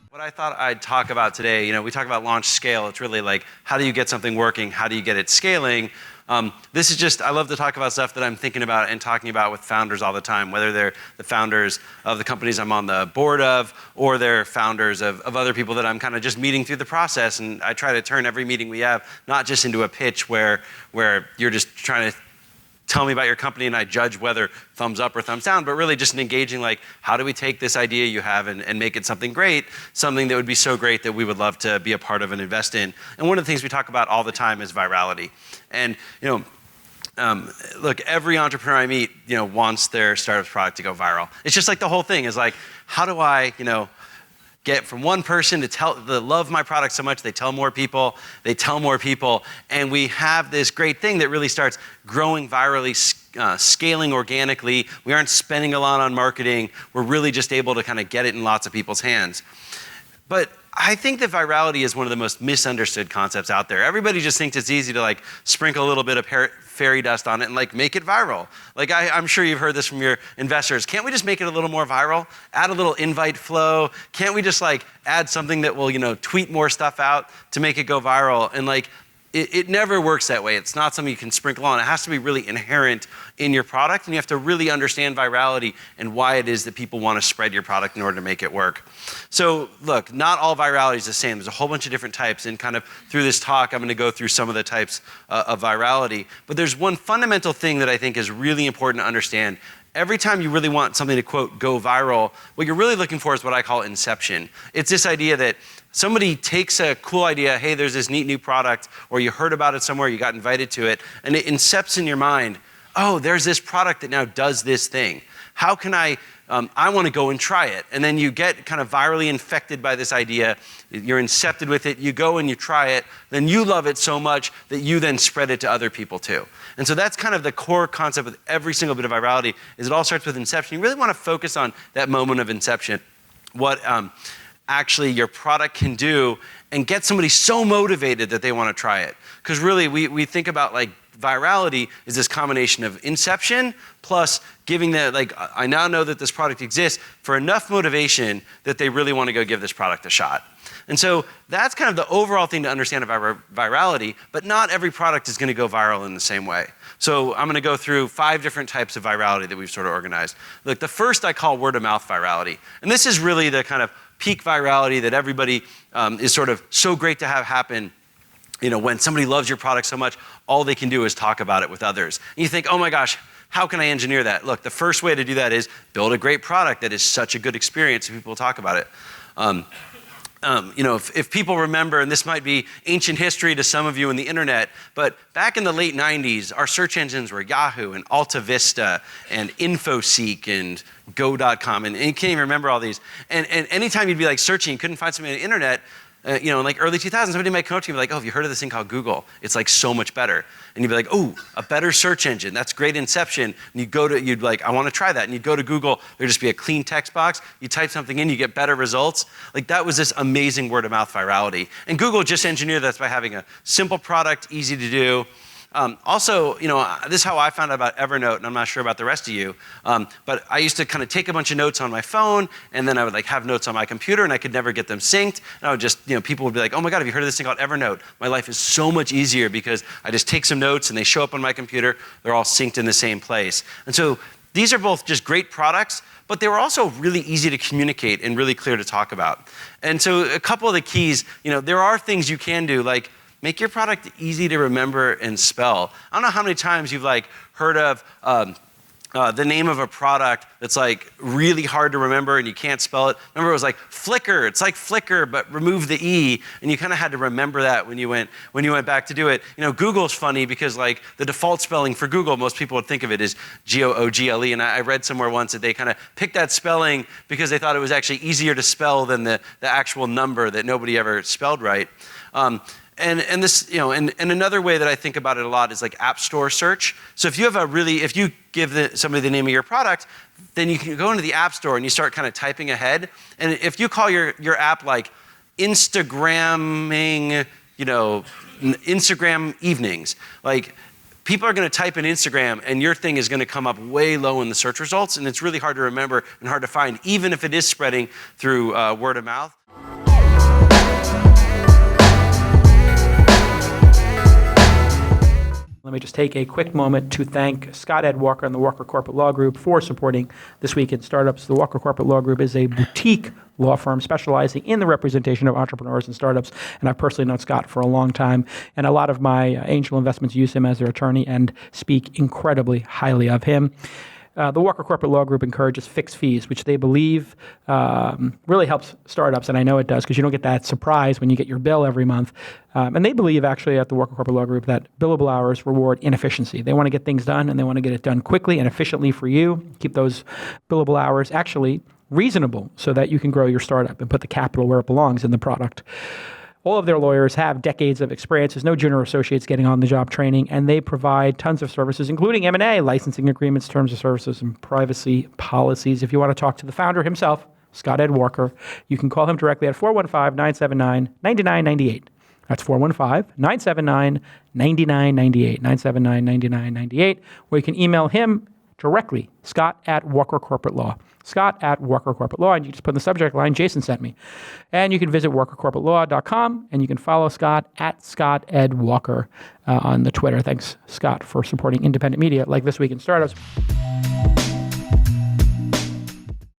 What I thought I'd talk about today, we talk about launch scale. It's really like, how do you get something working? How do you get it scaling? This is just, I love to talk about stuff that I'm thinking about and talking about with founders all the time, whether they're the founders of the companies I'm on the board of, or they're founders of other people that I'm kind of just meeting through the process. And I try to turn every meeting we have, not just into a pitch where you're just trying to tell me about your company and I judge whether thumbs up or thumbs down, but really just engaging like, how do we take this idea you have and make it something great, something that would be so great that we would love to be a part of and invest in. And one of the things we talk about all the time is virality. And look, every entrepreneur I meet, wants their startup product to go viral. It's just like the whole thing is like, how do I, get from one person to love my product so much, they tell more people, and we have this great thing that really starts growing virally, scaling organically. We aren't spending a lot on marketing. We're really just able to kind of get it in lots of people's hands. But I think that virality is one of the most misunderstood concepts out there. Everybody just thinks it's easy to like sprinkle a little bit of fairy dust on it and like make it viral. Like I'm sure you've heard this from your investors. Can't we just make it a little more viral? Add a little invite flow? Can't we just like add something that will, tweet more stuff out to make it go viral? And like, it never works that way. It's not something you can sprinkle on. It has to be really inherent in your product, and you have to really understand virality and why it is that people want to spread your product in order to make it work. So look, not all virality is the same. There's a whole bunch of different types, and kind of through this talk, I'm going to go through some of the types of virality. But there's one fundamental thing that I think is really important to understand. Every time you really want something to, quote, go viral, what you're really looking for is what I call inception. It's this idea that somebody takes a cool idea, hey, there's this neat new product, or you heard about it somewhere, you got invited to it, and it incepts in your mind, oh, there's this product that now does this thing. How can I want to go and try it. And then you get kind of virally infected by this idea, you're incepted with it, you go and you try it, then you love it so much that you then spread it to other people too. And so that's kind of the core concept with every single bit of virality, is it all starts with inception. You really want to focus on that moment of inception, what actually your product can do, and get somebody so motivated that they want to try it. Because really, we think about like virality is this combination of inception plus giving the, like, I now know that this product exists, for enough motivation that they really want to go give this product a shot. And so that's kind of the overall thing to understand about virality, but not every product is going to go viral in the same way. So I'm going to go through 5 different types of virality that we've sort of organized. Look, the first I call word of mouth virality. And this is really the kind of peak virality that everybody is sort of so great to have happen. You know, when somebody loves your product so much, all they can do is talk about it with others. And you think, oh my gosh, how can I engineer that? Look, the first way to do that is build a great product that is such a good experience and people talk about it. You know, if people remember, and this might be ancient history to some of you in the internet, but back in the late 90s, our search engines were Yahoo and Alta Vista and InfoSeek and Go.com, and you can't even remember all these. And anytime you'd be like searching, you couldn't find something on the internet, you know, in like early 2000s, somebody might come up to you and be like, oh, have you heard of this thing called Google? It's like so much better. And you'd be like, oh, a better search engine. That's great inception. And you'd like, I want to try that. And you'd go to Google, there'd just be a clean text box. You type something in, you get better results. Like that was this amazing word of mouth virality. And Google just engineered that by having a simple product, easy to do. Also, you know, this is how I found out about Evernote, and I'm not sure about the rest of you, but I used to kind of take a bunch of notes on my phone, and then I would like have notes on my computer, and I could never get them synced. And I would just, you know, people would be like, oh my God, have you heard of this thing called Evernote? My life is so much easier because I just take some notes, and they show up on my computer. They're all synced in the same place. And so these are both just great products, but they were also really easy to communicate and really clear to talk about. And so a couple of the keys, you know, there are things you can do, like make your product easy to remember and spell. I don't know how many times you've like heard of the name of a product that's like really hard to remember and you can't spell it. Remember, it was like Flickr. It's like Flickr, but remove the E, and you kind of had to remember that when you went back to do it. You know, Google's funny because like the default spelling for Google, most people would think of it as Google, and I read somewhere once that they kind of picked that spelling because they thought it was actually easier to spell than the actual number that nobody ever spelled right. And this, you know, and another way that I think about it a lot is like App Store search. So if you give somebody the name of your product, then you can go into the App Store and you start kind of typing ahead. And if you call your app like Instagramming, you know, Instagram evenings, like people are going to type in Instagram and your thing is going to come up way low in the search results, and it's really hard to remember and hard to find, even if it is spreading through word of mouth. Let me just take a quick moment to thank Scott Ed Walker and the Walker Corporate Law Group for supporting This Week in Startups. The Walker Corporate Law Group is a boutique law firm specializing in the representation of entrepreneurs and startups, and I've personally known Scott for a long time, and a lot of my angel investments use him as their attorney and speak incredibly highly of him. The Walker Corporate Law Group encourages fixed fees, which they believe really helps startups, and I know it does because you don't get that surprise when you get your bill every month. And they believe, actually, at the Walker Corporate Law Group, that billable hours reward inefficiency. They want to get things done, and they want to get it done quickly and efficiently for you. Keep those billable hours actually reasonable so that you can grow your startup and put the capital where it belongs in the product. All of their lawyers have decades of experience. There's no junior associates getting on-the-job training, and they provide tons of services, including M&A, licensing agreements, terms of services, and privacy policies. If you want to talk to the founder himself, Scott Ed Walker, you can call him directly at 415-979-9998. That's 415-979-9998, 979-9998, or you can email him directly, Scott@Walker Corporate Law. Scott@Walker Corporate Law, and you just put in the subject line, Jason sent me. And you can visit walkercorporatelaw.com, and you can follow Scott at Scott Ed Walker on the Twitter. Thanks, Scott, for supporting independent media like This Week in Startups.